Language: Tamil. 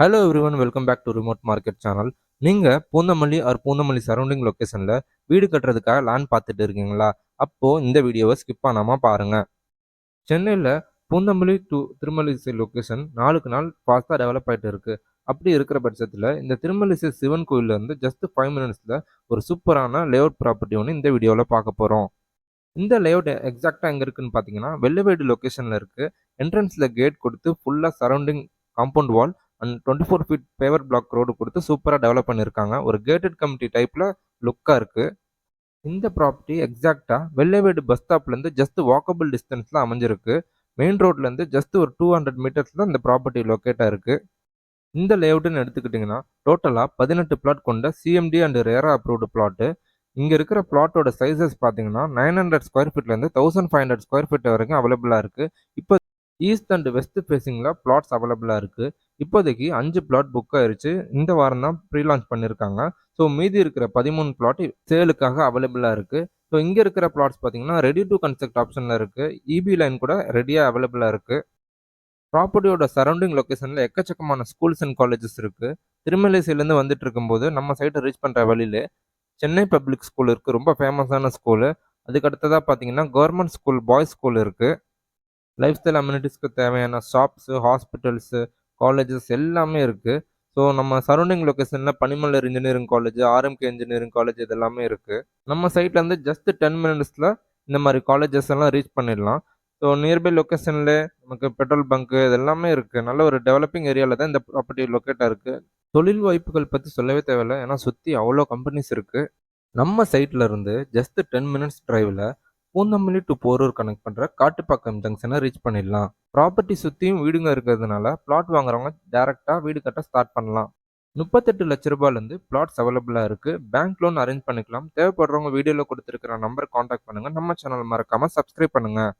Hello everyone, welcome back to remote market channel. நீங்கள் பூந்தமல்லி ஆர் பூந்தமல்லி சரௌண்டிங் லொக்கேஷனில் வீடு கட்டுறதுக்காக லேண்ட் பார்த்துட்டு இருக்கீங்களா? அப்போது இந்த வீடியோவை ஸ்கிப் பண்ணாமல் பாருங்கள். சென்னையில் பூந்தமல்லி டு திருமலிசை லொக்கேஷன் நாளுக்கு நாள் ஃபாஸ்ட்டாக டெவலப் ஆகிட்டு இருக்குது. அப்படி இருக்கிற பட்சத்தில் இந்த திருமலிசை சிவன் கோயிலேருந்து ஜஸ்ட் 5 மினிட்ஸில் ஒரு சூப்பரான லேஅவுட் ப்ராப்பர்ட்டி ஒன்று இந்த வீடியோவில் பார்க்க போகிறோம். இந்த லேஅவுட் எக்ஸாக்டாக எங்கே இருக்குன்னு பார்த்தீங்கன்னா, வெள்ளவேடு லொக்கேஷனில் இருக்குது. என்ட்ரன்ஸில் கேட் கொடுத்து ஃபுல்லாக surrounding compound wall and 24 feet paver block road கொடுத்து சூப்பராக டெவலப் பண்ணியிருக்காங்க. ஒரு கேட்டட் கம்யூனிட்டி டைப்பில் லுக்காக இருக்குது. இந்த ப்ராப்பர்ட்டி எக்ஸாக்டாக வெள்ளவேடு பஸ் ஸ்டாப்லேருந்து ஜஸ்ட் வாக்கபிள் டிஸ்டன்ஸில் அமைஞ்சிருக்கு. மெயின் ரோட்லேருந்து ஜஸ்ட் ஒரு 200 மீட்டர்ஸில் இந்த ப்ராப்பர்ட்டி லொக்கேட்டாக இருக்குது. இந்த லேஅவுட்டுன்னு எடுத்துக்கிட்டிங்கன்னா டோட்டலாக 18 பிளாட் கொண்ட CMDA and RERA approved plot. இங்கே இருக்கிற பிளாட்டோட சைஸஸ் பார்த்தீங்கன்னா 900 ஸ்கொயர் ஃபீட்லேருந்து 1500 ஸ்கொயர் ஃபீட் வரைக்கும் அவைலபிளாக இருக்குது. இப்போ ஈஸ்ட் அண்ட் வெஸ்ட் ஃபேஸிங்கில் பிளாட்ஸ் அவைலபிளாக இருக்குது. இப்போதைக்கு 5 பிளாட் புக் ஆயிருச்சு. இந்த வாரம் தான் ப்ரீ லான்ச் பண்ணியிருக்காங்க. ஸோ மீதி இருக்கிற 13 பிளாட் சேலுக்காக அவைலபிளாக இருக்குது. ஸோ இங்கே இருக்கிற பிளாட்ஸ் பார்த்தீங்கன்னா ரெடி டு கன்ஸ்ட்ரக்ட் ஆப்ஷனில் இருக்குது. இபி லைன் கூட ரெடியாக அவைலபிளாக இருக்குது. ப்ராப்பர்ட்டியோட சரௌண்டிங் லொக்கேஷனில் எக்கச்சக்கமான ஸ்கூல்ஸ் அண்ட் காலேஜஸ் இருக்குது. திருமலைசையிலேருந்து வந்துட்டு இருக்கும்போது நம்ம சைட்டை ரீச் பண்ணுற வழியிலே சென்னை பப்ளிக் ஸ்கூல் இருக்குது, ரொம்ப ஃபேமஸான ஸ்கூலு. அதுக்கு அடுத்ததாக பார்த்தீங்கன்னா கவர்மெண்ட் ஸ்கூல், பாய்ஸ் ஸ்கூல் இருக்குது. லைஃப் ஸ்டைல் அம்யூனிட்டிஸ்க்கு தேவையான ஷாப்ஸு, ஹாஸ்பிட்டல்ஸு, காலேஜஸ் எல்லாமே இருக்குது. ஸோ நம்ம சரௌண்டிங் லொக்கேஷனில் Panimalar engineering college, RMK engineering college இது எல்லாமே இருக்குது. நம்ம சைட்லேருந்து ஜஸ்ட் 10 மினிட்ஸில் இந்த மாதிரி காலேஜஸ் எல்லாம் ரீச் பண்ணிடலாம். ஸோ நியர்பை லொக்கேஷனில் நமக்கு பெட்ரோல் பங்க்கு இது எல்லாமே இருக்குது. நல்ல ஒரு டெவலப்பிங் ஏரியாவில் தான் இந்த ப்ராப்பர்ட்டி லொக்கேட்டாக இருக்குது. தொழில் வாய்ப்புகள் பற்றி சொல்லவே தேவையில்லை, ஏன்னா சுற்றி அவ்வளோ கம்பெனிஸ் இருக்குது. நம்ம சைட்ல இருந்து ஜஸ்ட் 10 மினிட்ஸ் டிரைவில் பூந்தமல்லி டு போரூர் கனெக்ட் பண்ணுற காட்டுப்பாக்கம் ஜங்ஷனை ரீச் பண்ணிடலாம். ப்ராப்பர்ட்டி சுற்றியும் வீடுங்க இருக்கிறதுனால பிளாட் வாங்குறவங்க டேரெக்டாக வீடு கட்ட ஸ்டார்ட் பண்ணலாம். 38 லட்ச ரூபாயிலேருந்து பிளாட்ஸ் அவைலபிளாக இருக்குது. பேங்க் லோன் அரேஞ்ச் பண்ணிக்கலாம். தேவைப்படுறவங்க வீடியோவில் கொடுத்துருக்கிற நம்பர் காண்டாக்ட் பண்ணுங்கள். நம்ம சேனல் மறக்காமல் சப்ஸ்கிரைப் பண்ணுங்கள்.